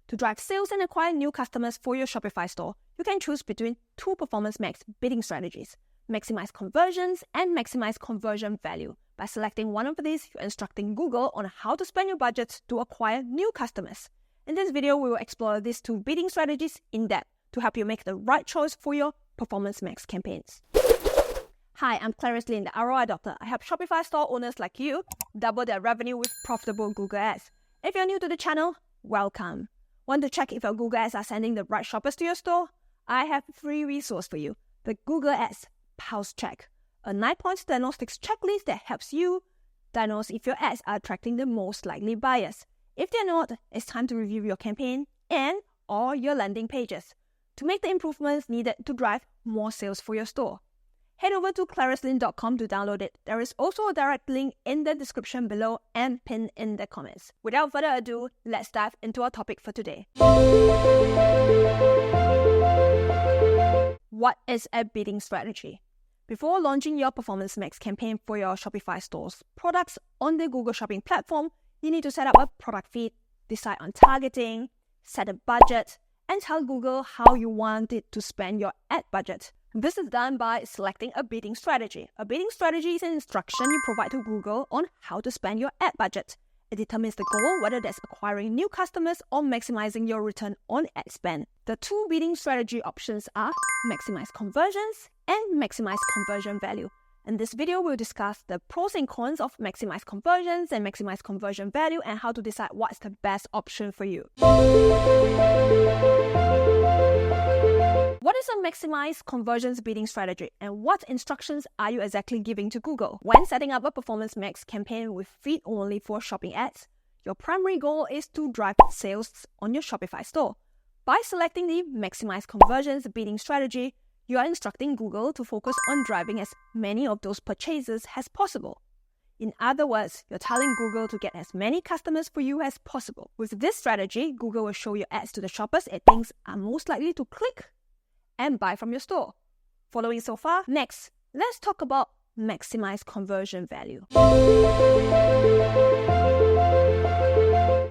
To drive sales and acquire new customers for your Shopify store, you can choose between two Performance Max bidding strategies: Maximize conversions and Maximize conversion value. By selecting one of these, you're instructing Google on how to spend your budget to acquire new customers. In this video, we will explore these two bidding strategies in depth to help you make the right choice for your Performance Max campaigns. Hi, I'm Clarice Lin, the ROI Doctor. I help Shopify store owners like you double their revenue with profitable Google Ads. If you're new to the channel, welcome. Want to check if your Google Ads are sending the right shoppers to your store? I have a free resource for you, the Google Ads Pulse Check, a 9-point diagnostics checklist that helps you diagnose if your ads are attracting the most likely buyers. If they're not, it's time to review your campaign and or your landing pages to make the improvements needed to drive more sales for your store. Head over to claricelin.com to download it. There is also a direct link in the description below and pinned in the comments. Without further ado, let's dive into our topic for today. What is a bidding strategy? Before launching your Performance Max campaign for your Shopify store's products on the Google Shopping platform, you need to set up a product feed, decide on targeting, set a budget, and tell Google how you want it to spend your ad budget. This is done by selecting a bidding strategy. A bidding strategy is an instruction you provide to Google on how to spend your ad budget. It determines the goal, whether that's acquiring new customers or maximizing your return on ad spend. The two bidding strategy options are maximize conversions and maximize conversion value. In this video, we'll discuss the pros and cons of maximize conversions and maximize conversion value and how to decide what's the best option for you. What is a maximize conversions bidding strategy, and what instructions are you exactly giving to Google? When setting up a Performance Max campaign with feed only for shopping ads, your primary goal is to drive sales on your Shopify store. By selecting the maximize conversions bidding strategy, you are instructing Google to focus on driving as many of those purchases as possible. In other words, you're telling Google to get as many customers for you as possible. With this strategy, Google will show your ads to the shoppers it thinks are most likely to click and buy from your store. Following so far? Next, let's talk about maximize conversion value.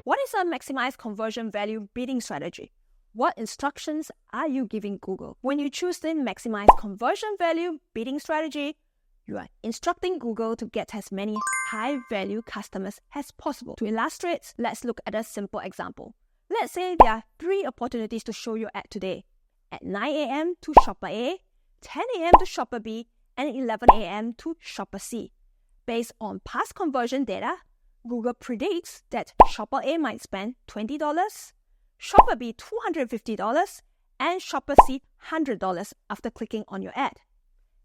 What is a maximize conversion value bidding strategy? What instructions are you giving Google? When you choose the maximize conversion value bidding strategy, you are instructing Google to get as many high-value customers as possible. To illustrate, let's look at a simple example. Let's say there are 3 opportunities to show your ad today. At 9 a.m. to shopper A, 10 a.m. to shopper B, and 11 a.m. to shopper C. Based on past conversion data, Google predicts that shopper A might spend $20, shopper B $250, and shopper C $100 after clicking on your ad.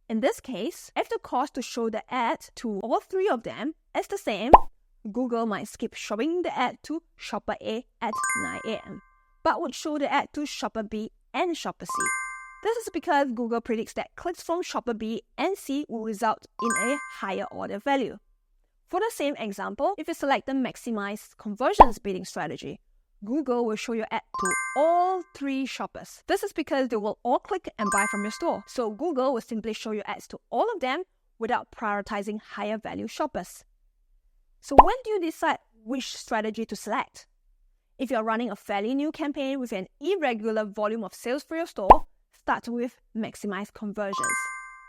In this case, if the cost to show the ad to all 3 of them is the same, Google might skip showing the ad to shopper A at 9 a.m., but would show the ad to shopper B and shopper C. This is because Google predicts that clicks from shopper B and C will result in a higher order value. For the same example, if you select the maximize conversions bidding strategy, Google will show your ad to all 3 shoppers. This is because they will all click and buy from your store. So Google will simply show your ads to all of them without prioritizing higher value shoppers. So when do you decide which strategy to select? If you're running a fairly new campaign with an irregular volume of sales for your store, start with maximize conversions.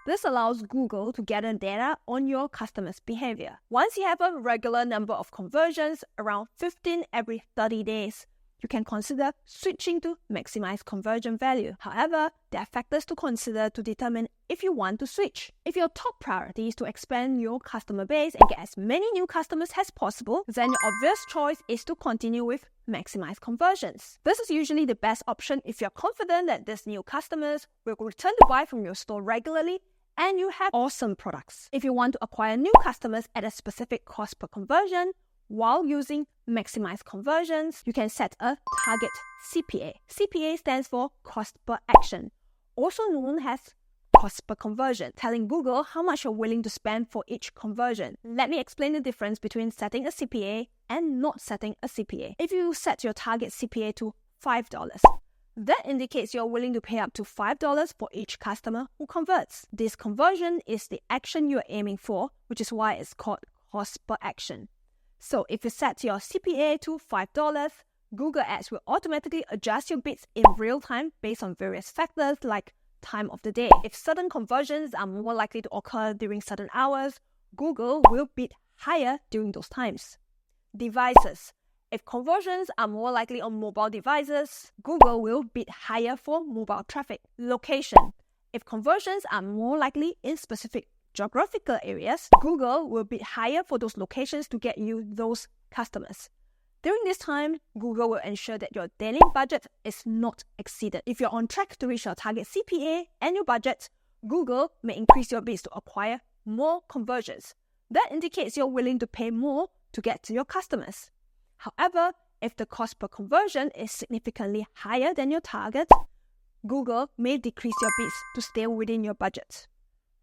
This allows Google to gather data on your customers' behavior. Once you have a regular number of conversions, around 15 every 30 days, you can consider switching to maximize conversion value. However, there are factors to consider to determine if you want to switch. If your top priority is to expand your customer base and get as many new customers as possible, then your obvious choice is to continue with maximize conversions. This is usually the best option if you're confident that these new customers will return to buy from your store regularly and you have awesome products. If you want to acquire new customers at a specific cost per conversion, while using maximize conversions, you can set a Target CPA. CPA stands for cost per action, also known as cost per conversion, telling Google how much you're willing to spend for each conversion. Let me explain the difference between setting a CPA and not setting a CPA. If you set your Target CPA to $5, that indicates you're willing to pay up to $5 for each customer who converts. This conversion is the action you're aiming for, which is why it's called cost per action. So if you set your CPA to $5, Google Ads will automatically adjust your bids in real time based on various factors like time of the day. If certain conversions are more likely to occur during certain hours, Google will bid higher during those times. Devices. If conversions are more likely on mobile devices, Google will bid higher for mobile traffic. Location. If conversions are more likely in specific geographical areas, Google will bid higher for those locations to get you those customers. During this time, Google will ensure that your daily budget is not exceeded. If you're on track to reach your target CPA and your budget, Google may increase your bids to acquire more conversions. That indicates you're willing to pay more to get to your customers. However, if the cost per conversion is significantly higher than your target, Google may decrease your bids to stay within your budget.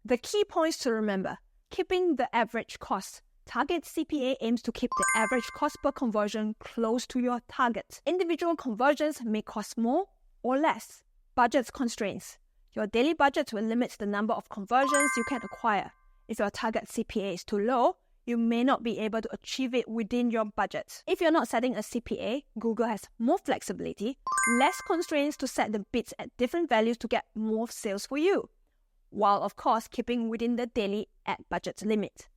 The key points to remember: keeping the average cost. Target CPA aims to keep the average cost per conversion close to your target. Individual conversions may cost more or less. Budget constraints. Your daily budget will limit the number of conversions you can acquire. If your target CPA is too low, you may not be able to achieve it within your budget. If you're not setting a CPA, Google has more flexibility, less constraints to set the bids at different values to get more sales for you, while of course keeping within the daily ad budget limit.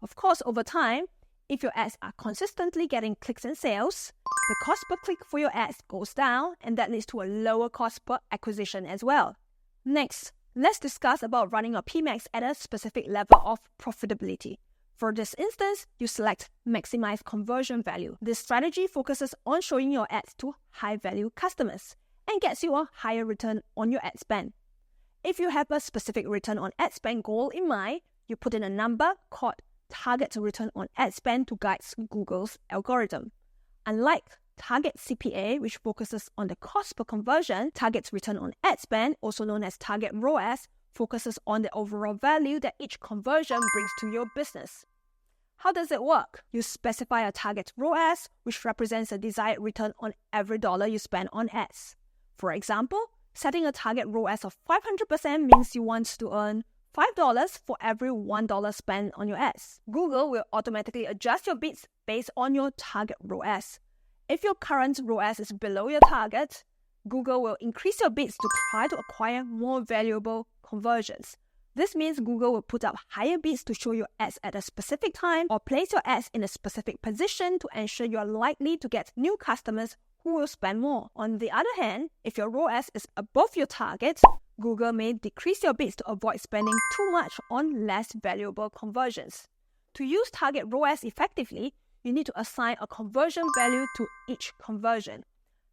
Of course, over time, if your ads are consistently getting clicks and sales, the cost per click for your ads goes down, and that leads to a lower cost per acquisition as well. Next, let's discuss about running your PMax at a specific level of profitability. For this instance, you select Maximize Conversion Value. This strategy focuses on showing your ads to high-value customers and gets you a higher return on your ad spend. If you have a specific return on ad spend goal in mind, you put in a number called Target Return on Ad Spend to guide Google's algorithm. Unlike Target CPA, which focuses on the cost per conversion, Target's Return on Ad Spend, also known as Target ROAS, focuses on the overall value that each conversion brings to your business. How does it work? You specify a target ROAS, which represents a desired return on every dollar you spend on ads. For example, setting a target ROAS of 500% means you want to earn $5 for every $1 spent on your ads. Google will automatically adjust your bids based on your target ROAS. If your current ROAS is below your target, Google will increase your bids to try to acquire more valuable conversions. This means Google will put up higher bids to show your ads at a specific time or place your ads in a specific position to ensure you are likely to get new customers who will spend more. On the other hand, if your ROAS is above your target, Google may decrease your bids to avoid spending too much on less valuable conversions. To use target ROAS effectively, you need to assign a conversion value to each conversion.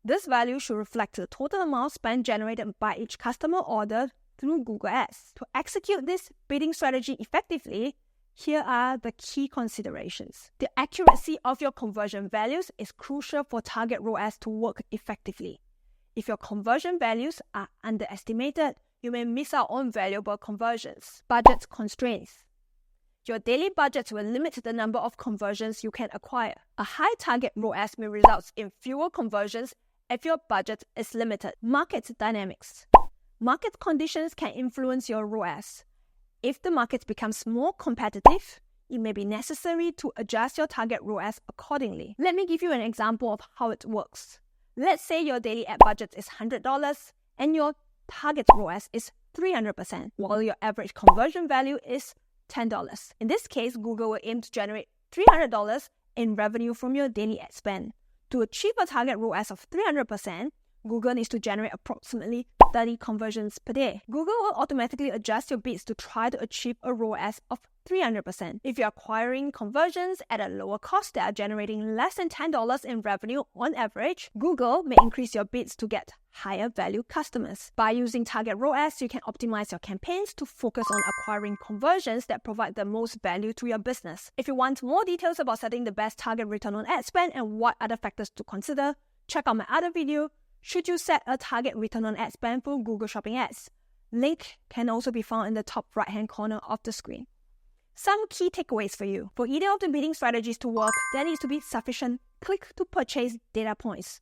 This value should reflect the total amount spent generated by each customer order through Google Ads. To execute this bidding strategy effectively, here are the key considerations. The accuracy of your conversion values is crucial for target ROAS to work effectively. If your conversion values are underestimated, you may miss out on valuable conversions. Budget constraints. Your daily budget will limit the number of conversions you can acquire. A high target ROAS may result in fewer conversions if your budget is limited. Market dynamics. Market conditions can influence your ROAS. If the market becomes more competitive, it may be necessary to adjust your target ROAS accordingly. Let me give you an example of how it works. Let's say your daily ad budget is $100 and your target ROAS is 300%, while your average conversion value is $10. In this case, Google will aim to generate $300 in revenue from your daily ad spend. To achieve a target ROAS of 300%, Google needs to generate approximately 30 conversions per day. Google will automatically adjust your bids to try to achieve a ROAS of 300%. If you're acquiring conversions at a lower cost that are generating less than $10 in revenue on average, Google may increase your bids to get higher value customers. By using target ROAS, you can optimize your campaigns to focus on acquiring conversions that provide the most value to your business. If you want more details about setting the best target return on ad spend and what other factors to consider, check out my other video, Should You Set a Target Return on Ad Spend for Google Shopping Ads? Link can also be found in the top right-hand corner of the screen. Some key takeaways for you. For either of the bidding strategies to work, there needs to be sufficient click-to-purchase data points.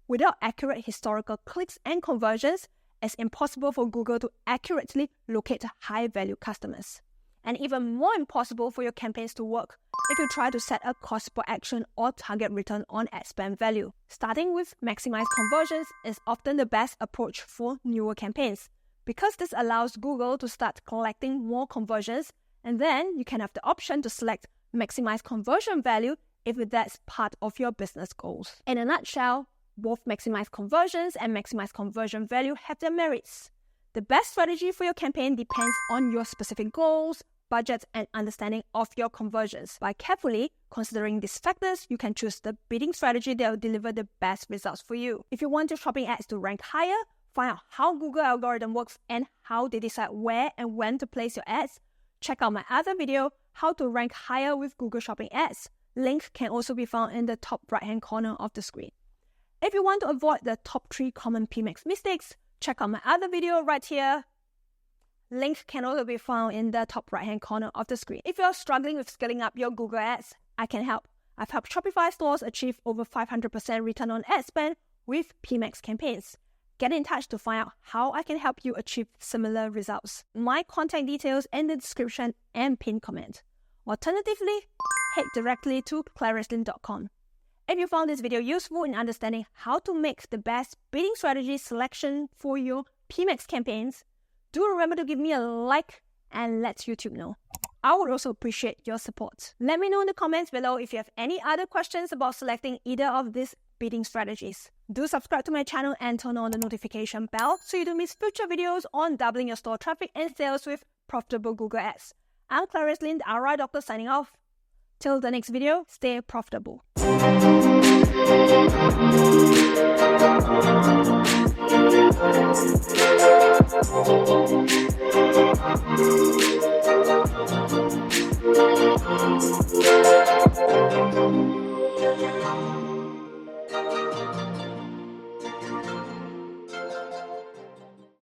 Without accurate historical clicks and conversions, it's impossible for Google to accurately locate high-value customers. and even more impossible for your campaigns to work if you try to set a cost per action or target return on ad spend value. Starting with Maxmize conversions is often the best approach for newer campaigns, because this allows Google to start collecting more conversions, and then you can have the option to select Maximize conversion value if that's part of your business goals. In a nutshell, both Maximize conversions and Maximize conversion value have their merits. The best strategy for your campaign depends on your specific goals, budget, and understanding of your conversions. By carefully considering these factors, you can choose the bidding strategy that will deliver the best results for you. If you want your shopping ads to rank higher, find out how Google algorithm works and how they decide where and when to place your ads, check out my other video, How to Rank Higher with Google Shopping Ads. Link can also be found in the top right-hand corner of the screen. If you want to avoid the top 3 common PMax mistakes, check out my other video right here. Link can also be found in the top right-hand corner of the screen. If you're struggling with scaling up your Google Ads, I can help. I've helped Shopify stores achieve over 500% return on ad spend with PMax campaigns. Get in touch to find out how I can help you achieve similar results. My contact details in the description and pinned comment. Alternatively, head directly to claricelyn.com. If you found this video useful in understanding how to make the best bidding strategy selection for your PMax campaigns, do remember to give me a like and let YouTube know. I would also appreciate your support. Let me know in the comments below if you have any other questions about selecting either of these bidding strategies. Do subscribe to my channel and turn on the notification bell so you don't miss future videos on doubling your store traffic and sales with profitable Google Ads. I'm Claricelyn, the ROI Doctor, signing off. Till the next video, stay profitable.